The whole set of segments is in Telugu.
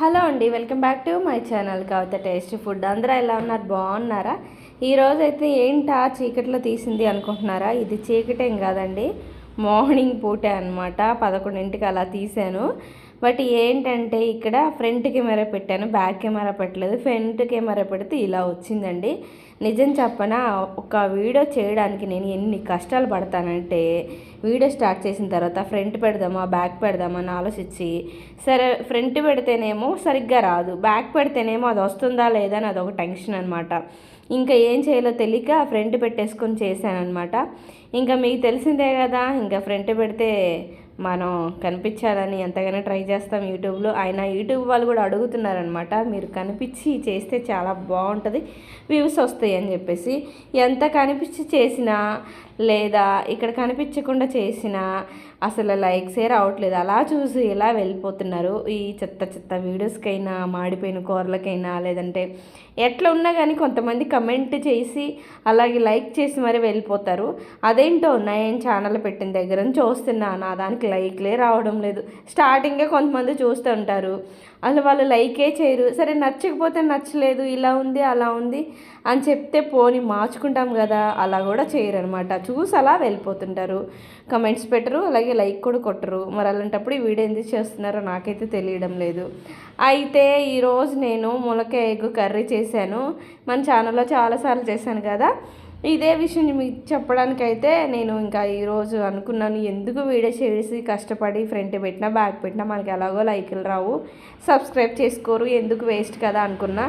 హలో అండి, welcome back to my channel Kavitha tasty food. అందరూ ఎలా ఉన్నారు? బాగున్నారా? ఈరోజైతే ఏంటా చీకట్లో తీసింది అనుకుంటున్నారా? ఇది చీకటేం కాదండి, మార్నింగ్ పూటే అనమాట. 11ంటికి అలా తీసాను. బట్ ఏంటంటే ఇక్కడ ఫ్రంట్ కెమెరా పెట్టాను, బ్యాక్ కెమెరా పెట్టలేదు. ఫ్రంట్ కెమెరా పెడితే ఇలా వచ్చిందండి. నిజం చెప్పనా, ఒక వీడియో చేయడానికి నేను ఎన్ని కష్టాలు పడతానంటే, వీడియో స్టార్ట్ చేసిన తర్వాత ఫ్రంట్ పెడదామా బ్యాక్ పెడదామా అని ఆలోచించి, సరే ఫ్రంట్ పెడితేనేమో సరిగ్గా రాదు, బ్యాక్ పెడితేనేమో అది వస్తుందా లేదా అని అదొక టెన్షన్ అనమాట. ఇంకా ఏం చేయాలో తెలియక ఫ్రంట్ పెట్టేసుకొని చేశానమాట. ఇంకా మీకు తెలిసిందే కదా, ఇంకా ఫ్రంట్ పెడితే మనం కనిపించాలని ఎంతగానో ట్రై చేస్తాం యూట్యూబ్లో. అయినా యూట్యూబ్ వాళ్ళు కూడా అడుగుతున్నారనమాట, మీరు కనిపించి చేస్తే చాలా బాగుంటుంది, వ్యూస్ వస్తాయి అని చెప్పేసి. ఎంత కనిపించి చేసినా లేదా ఇక్కడ కనిపించకుండా చేసినా అసలు లైక్సే రావట్లేదు. అలా చూసి ఇలా వెళ్ళిపోతున్నారు. ఈ చెత్త చెత్త వీడియోస్కైనా, మాడిపోయిన కూరలకైనా, లేదంటే ఎట్లా ఉన్నా కానీ కొంతమంది కమెంట్ చేసి అలాగే లైక్ చేసి మరి వెళ్ళిపోతారు. అదేంటో నేను ఛానల్ పెట్టిన దగ్గర నుంచి చూస్తున్నా, నా దానికి లైక్లే రావడం లేదు. స్టార్టింగే కొంతమంది చూస్తూ ఉంటారు, అసలు వాళ్ళు లైకే చేయరు. సరే నచ్చకపోతే నచ్చలేదు, ఇలా ఉంది అలా ఉంది అని చెప్తే పోని మార్చుకుంటాం కదా, అలా కూడా చేయరు అనమాట. చూసి అలా వెళ్ళిపోతుంటారు, కమెంట్స్ పెట్టరు, అలాగే లైక్ కూడా కొట్టరు. మరి అలాంటప్పుడు ఈ వీడియో ఎందుకు చేస్తున్నారో నాకైతే తెలియడం లేదు. అయితే ఈరోజు నేను ములక్కాయ ఎగ్ కర్రీ చేశాను. మన ఛానల్లో చాలాసార్లు చేశాను కదా. ఇదే విషయం మీకు చెప్పడానికైతే నేను ఇంకా ఈరోజు అనుకున్నాను, ఎందుకు వీడియో చేసి కష్టపడి ఫ్రంట్ పెట్టినా బ్యాక్ పెట్టినా మనకి ఎలాగో లైకులు రావు, సబ్స్క్రైబ్ చేసుకోరు, ఎందుకు వేస్ట్ కదా అనుకున్నా.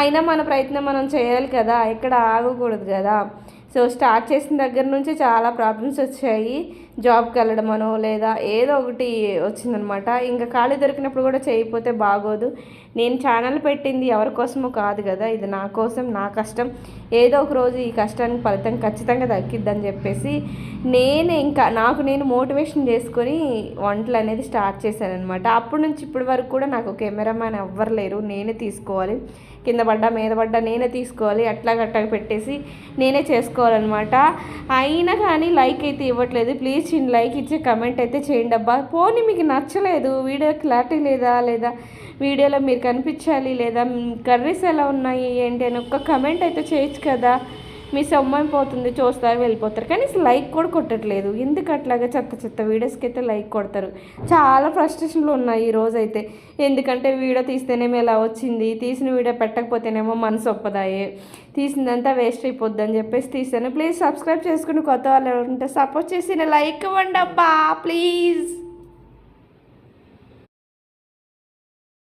అయినా మన ప్రయత్నం మనం చేయాలి కదా, ఎక్కడ ఆగకూడదు కదా. సో స్టార్ట్ చేసిన దగ్గర నుంచి చాలా ప్రాబ్లమ్స్ వచ్చాయి. జాబ్కి వెళ్ళడమనో లేదా ఏదో ఒకటి వచ్చిందనమాట. ఇంకా ఖాళీ దొరికినప్పుడు కూడా చేయకపోతే బాగోదు. నేను ఛానల్ పెట్టింది ఎవరి కోసమో కాదు కదా, ఇది నా కోసం, నా కష్టం. ఏదో ఒక రోజు ఈ కష్టానికి ఫలితం ఖచ్చితంగా దక్కిద్దని చెప్పేసి ఇంకా నాకు నేను మోటివేషన్ చేసుకొని వంటలు అనేది స్టార్ట్ చేశాను అనమాట. అప్పటి నుంచి ఇప్పటి వరకు కూడా నాకు కెమెరామ్యాన్ ఎవ్వరు లేరు, నేనే తీసుకోవాలి. కింద పడ్డా మీద పడ్డా నేనే తీసుకోవాలి, అట్లాగట్టాగా పెట్టేసి నేనే చేసుకోవాలన్నమాట. అయినా కానీ లైక్ అయితే ఇవ్వట్లేదు. ప్లీజ్ చిన్న లైక్ ఇచ్చే కమెంట్ అయితే చేయండి అబ్బా. పోనీ మీకు నచ్చలేదు, వీడియో క్లారిటీ లేదా వీడియోలో మీరు కనిపించాలి, లేదా కర్రీస్ ఎలా ఉన్నాయి ఏంటి అని ఒక్క కమెంట్ అయితే చేయొచ్చు కదా. మీ సొమ్మైపోతుంది, చూస్తారు వెళ్ళిపోతారు, కానీ లైక్ కూడా కొట్టట్లేదు. ఎందుకు అట్లాగా చెత్త చెత్త వీడియోస్కి అయితే లైక్ కొడతారు. చాలా ఫ్రస్ట్రేషన్లు ఉన్నాయి ఈరోజు అయితే. ఎందుకంటే వీడియో తీస్తేనేమో ఎలా వచ్చింది, తీసిన వీడియో పెట్టకపోతేనేమో మనసు ఒప్పదాయే, తీసిందంతా వేస్ట్ అయిపోద్ది అని చెప్పేసి తీసాను. ప్లీజ్ సబ్స్క్రైబ్ చేసుకుని కొత్త వాళ్ళు ఉంటే సపోర్ట్ చేసి లైక్ ఇవ్వండి అబ్బా ప్లీజ్.